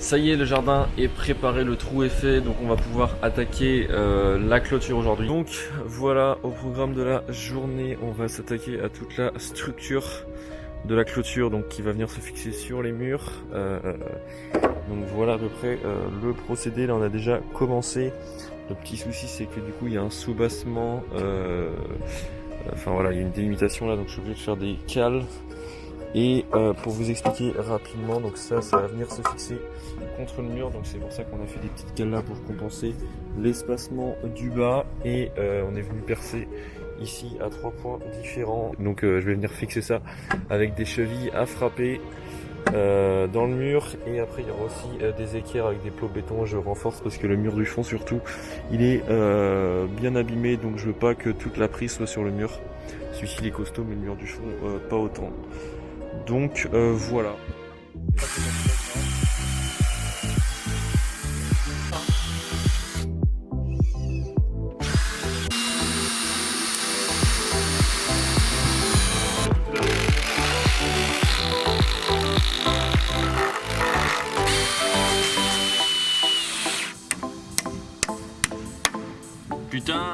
Ça y est, le jardin est préparé, le trou est fait, donc on va pouvoir attaquer la clôture aujourd'hui. Donc voilà, au programme de la journée, on va s'attaquer à toute la structure de la clôture, donc qui va venir se fixer sur les murs. Donc voilà à peu près le procédé. Là on a déjà commencé. Le petit souci c'est que du coup il y a un soubassement, enfin voilà, il y a une délimitation là, donc je suis obligé de faire des cales. Et pour vous expliquer rapidement, donc ça va venir se fixer contre le mur, donc c'est pour ça qu'on a fait des petites cales là pour compenser l'espacement du bas, et on est venu percer ici à 3 points différents. Donc je vais venir fixer ça avec des chevilles à frapper dans le mur, et après il y aura aussi des équerres avec des plots béton. Je renforce parce que le mur du fond surtout il est bien abîmé, donc je veux pas que toute la prise soit sur le mur. Celui-ci il est costaud mais le mur du fond pas autant. Donc voilà. Putain!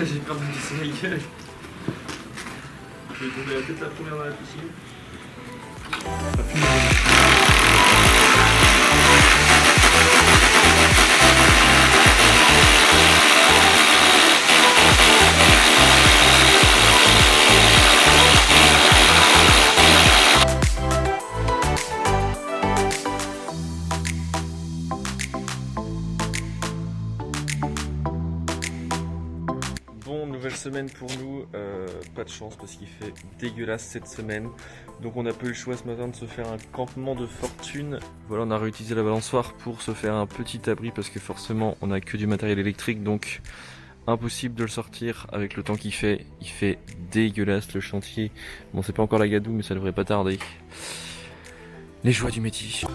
J'ai peur de me casser la gueule. Je vais tomber la tête la première dans la piscine. Bon, nouvelle semaine pour nous, pas de chance parce qu'il fait dégueulasse cette semaine. Donc on n'a pas eu le choix ce matin de se faire un campement de fortune. Voilà, on a réutilisé la balançoire pour se faire un petit abri parce que forcément on n'a que du matériel électrique, donc impossible de le sortir avec le temps qu'il fait. Il fait dégueulasse le chantier. Bon, c'est pas encore la gadoue mais ça devrait pas tarder. Les joies du métier.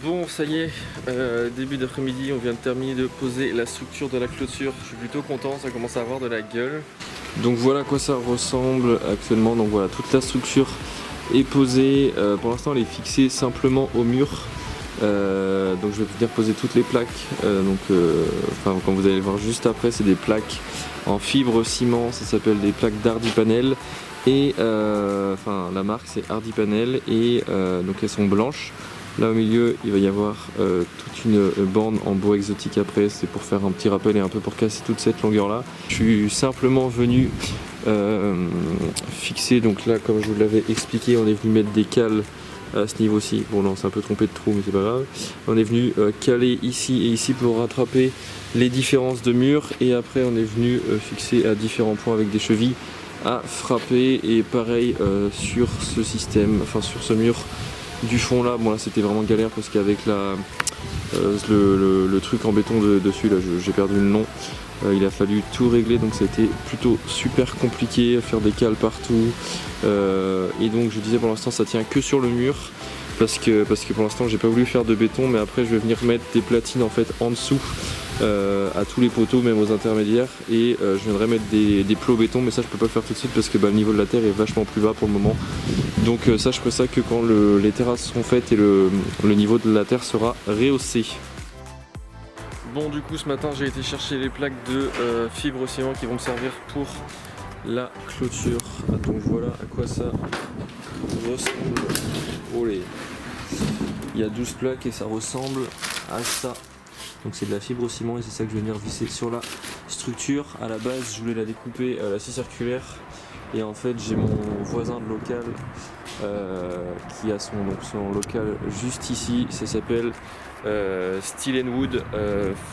Bon, ça y est, début d'après-midi, on vient de terminer de poser la structure de la clôture. Je suis plutôt content, ça commence à avoir de la gueule. Donc voilà à quoi ça ressemble actuellement. Donc voilà, toute la structure est posée. Pour l'instant, elle est fixée simplement au mur. Donc je vais venir poser toutes les plaques. Enfin, quand vous allez le voir juste après, c'est des plaques en fibre ciment. Ça s'appelle des plaques d'Hardy-Panel. Et la marque c'est Hardy-Panel, et donc elles sont blanches. Là au milieu il va y avoir toute une bande en bois exotique après, c'est pour faire un petit rappel et un peu pour casser toute cette longueur là. Je suis simplement venu fixer, donc là comme je vous l'avais expliqué, on est venu mettre des cales à ce niveau-ci. Bon, non, on s'est un peu trompé de trou, mais c'est pas grave. On est venu caler ici et ici pour rattraper les différences de murs, et après on est venu fixer à différents points avec des chevilles à frapper, et pareil sur ce système, enfin sur ce mur du fond là. Bon, là c'était vraiment galère parce qu'avec le truc en béton dessus, là j'ai perdu le nom. Il a fallu tout régler, donc c'était plutôt super compliqué à faire des cales partout. Et donc je disais, pour l'instant ça tient que sur le mur parce que pour l'instant j'ai pas voulu faire de béton, mais après je vais venir mettre des platines en fait en dessous à tous les poteaux, même aux intermédiaires, et je viendrai mettre des plots béton, mais ça je peux pas le faire tout de suite parce que le niveau de la terre est vachement plus bas pour le moment. Donc ça je ferai ça que quand les terrasses seront faites et le niveau de la terre sera rehaussé. Bon, du coup ce matin j'ai été chercher les plaques de fibre ciment qui vont me servir pour la clôture. Donc voilà à quoi ça ressemble. Olé. Il y a 12 plaques et ça ressemble à ça. Donc c'est de la fibre ciment et c'est ça que je vais venir visser sur la structure. À la base je voulais la découper à la scie circulaire, et en fait j'ai mon voisin de local qui a son local juste ici. Ça s'appelle Steel and Wood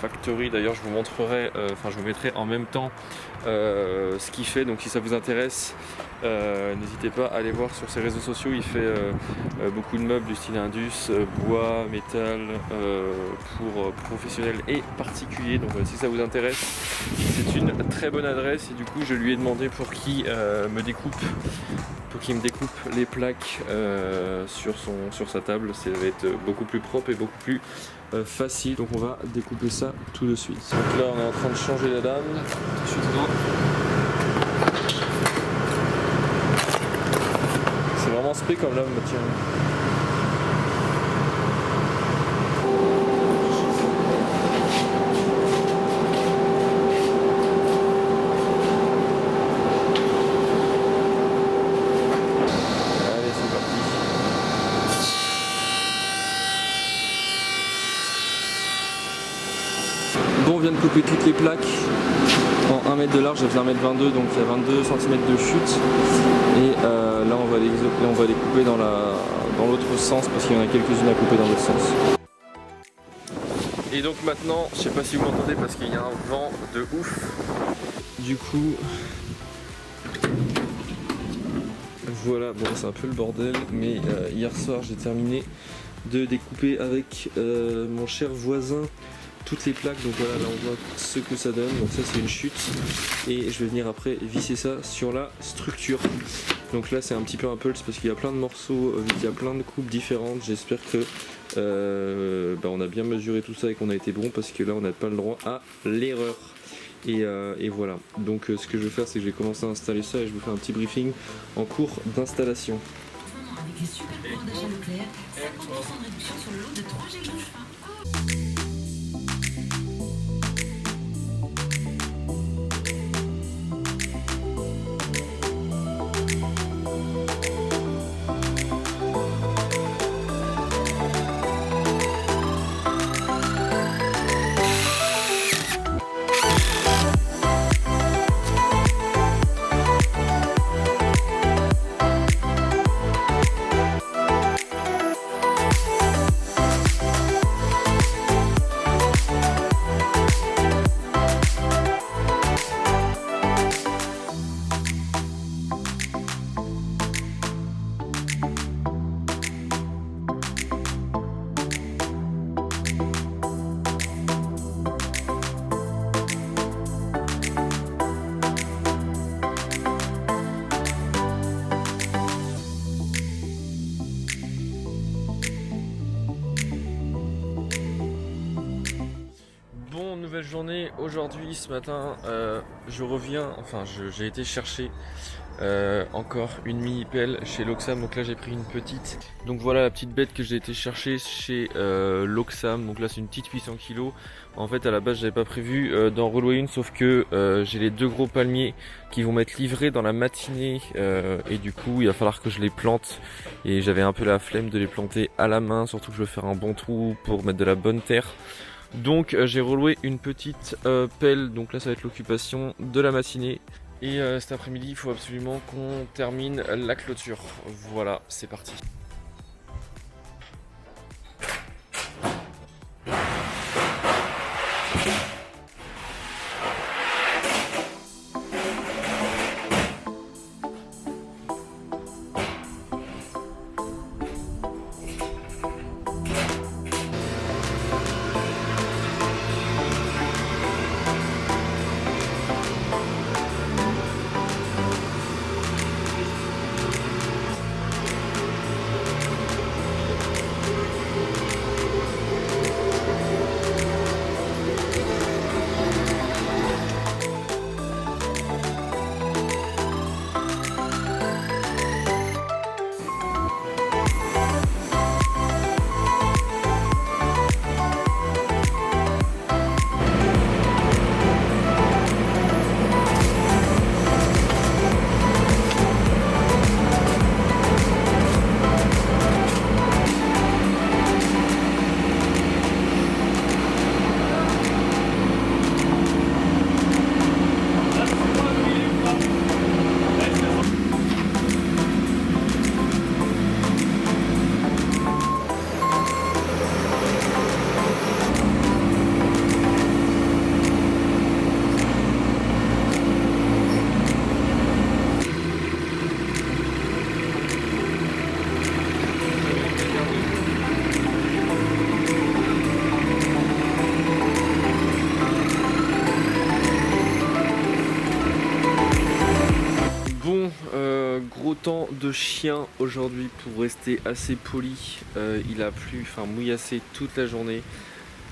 Factory. D'ailleurs je vous montrerai, je vous mettrai en même temps ce qu'il fait, donc si ça vous intéresse n'hésitez pas à aller voir sur ses réseaux sociaux. Il fait beaucoup de meubles du style Indus, bois, métal, pour professionnels et particuliers. Donc si ça vous intéresse, c'est une très bonne adresse, et du coup je lui ai demandé pour qu'il me découpe les plaques sur sa table. Ça va être beaucoup plus propre et beaucoup plus facile. Donc on va découper ça tout de suite. Donc là on est en train de changer la dame. C'est vraiment spé comme lame, tiens. Bon, on vient de couper toutes les plaques en 1 mètre de large, ça faisait 1,22 m, donc il y a 22 cm de chute. Et là on va les couper dans l'autre sens parce qu'il y en a quelques-unes à couper dans l'autre sens. Et donc maintenant, je sais pas si vous m'entendez parce qu'il y a un vent de ouf. Du coup, voilà, bon c'est un peu le bordel, mais hier soir j'ai terminé de découper avec mon cher voisin toutes les plaques. Donc voilà, là on voit ce que ça donne. Donc ça c'est une chute, et je vais venir après visser ça sur la structure. Donc là c'est un petit peu un pulse parce qu'il y a plein de morceaux, il y a plein de coupes différentes. J'espère que on a bien mesuré tout ça et qu'on a été bon, parce que là on n'a pas le droit à l'erreur. Et voilà, donc ce que je vais faire, c'est que je vais commencer à installer ça et je vous fais un petit briefing en cours d'installation. Avec les super pouvoirs d'achat Leclerc, 50% de réduction sur le lot de 3 gels douche. Nouvelle journée aujourd'hui. Ce matin je reviens, j'ai été chercher encore une mini pelle chez Loxam. Donc là j'ai pris une petite, donc voilà la petite bête que j'ai été chercher chez Loxam. Donc là c'est une petite 800 kg. En fait à la base j'avais pas prévu d'en relouer une, sauf que j'ai les 2 gros palmiers qui vont m'être livrés dans la matinée, et du coup il va falloir que je les plante, et j'avais un peu la flemme de les planter à la main, surtout que je veux faire un bon trou pour mettre de la bonne terre. Donc j'ai reloué une petite pelle. Donc là ça va être l'occupation de la matinée, et cet après-midi il faut absolument qu'on termine la clôture. Voilà, c'est parti. gros temps de chien aujourd'hui pour rester assez poli. Il a plu, enfin mouillassé toute la journée.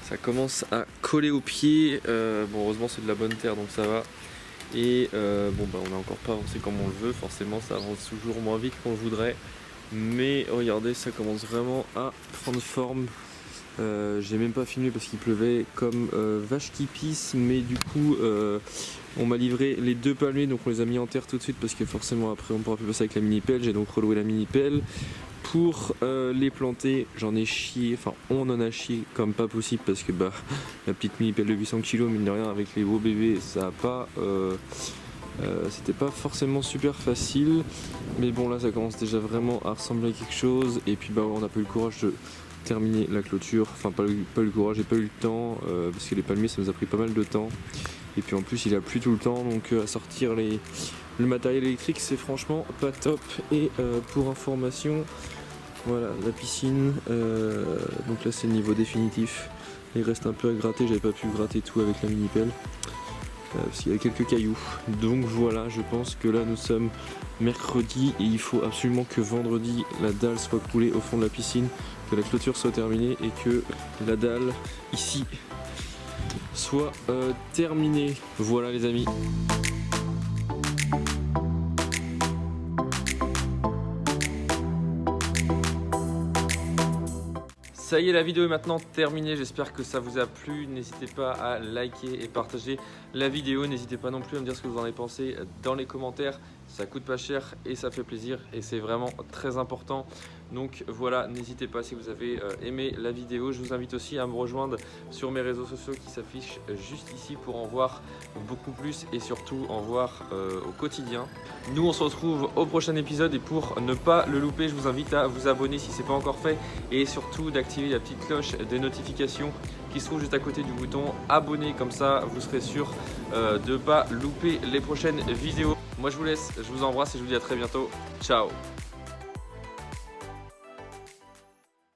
Ça commence à coller aux pieds. Bon, heureusement c'est de la bonne terre donc ça va. Et bon bah on n'a encore pas avancé comme on le veut. Forcément ça avance toujours moins vite qu'on le voudrait. Mais regardez, ça commence vraiment à prendre forme. J'ai même pas filmé parce qu'il pleuvait comme vache qui pisse, mais du coup on m'a livré les 2 palmiers, donc on les a mis en terre tout de suite parce que forcément après on pourra plus passer avec la mini pelle. J'ai donc reloué la mini pelle pour les planter. J'en ai chié, enfin on en a chié comme pas possible parce que bah la petite mini pelle de 800 kg, mine de rien, avec les beaux bébés ça a pas c'était pas forcément super facile, mais bon là ça commence déjà vraiment à ressembler à quelque chose. Et puis bah on n'a pas eu le courage de terminer la clôture, enfin pas eu le courage, j'ai pas eu le temps parce que les palmiers ça nous a pris pas mal de temps. Et puis en plus il a plu tout le temps, donc à sortir le matériel électrique c'est franchement pas top. Et pour information, voilà la piscine, donc là c'est le niveau définitif. Il reste un peu à gratter, j'avais pas pu gratter tout avec la mini pelle parce qu'il y a quelques cailloux. Donc voilà, je pense que là nous sommes mercredi et il faut absolument que vendredi la dalle soit coulée au fond de la piscine, que la clôture soit terminée et que la dalle ici soit terminée. Voilà les amis. Ça y est, la vidéo est maintenant terminée, j'espère que ça vous a plu. N'hésitez pas à liker et partager la vidéo. N'hésitez pas non plus à me dire ce que vous en avez pensé dans les commentaires. Ça coûte pas cher et ça fait plaisir et c'est vraiment très important. Donc voilà, n'hésitez pas si vous avez aimé la vidéo. Je vous invite aussi à me rejoindre sur mes réseaux sociaux qui s'affichent juste ici pour en voir beaucoup plus et surtout en voir au quotidien. Nous on se retrouve au prochain épisode et pour ne pas le louper, je vous invite à vous abonner si ce n'est pas encore fait et surtout d'activer la petite cloche des notifications qui se trouve juste à côté du bouton abonner, comme ça vous serez sûr de ne pas louper les prochaines vidéos. Moi je vous laisse, je vous embrasse et je vous dis à très bientôt. Ciao.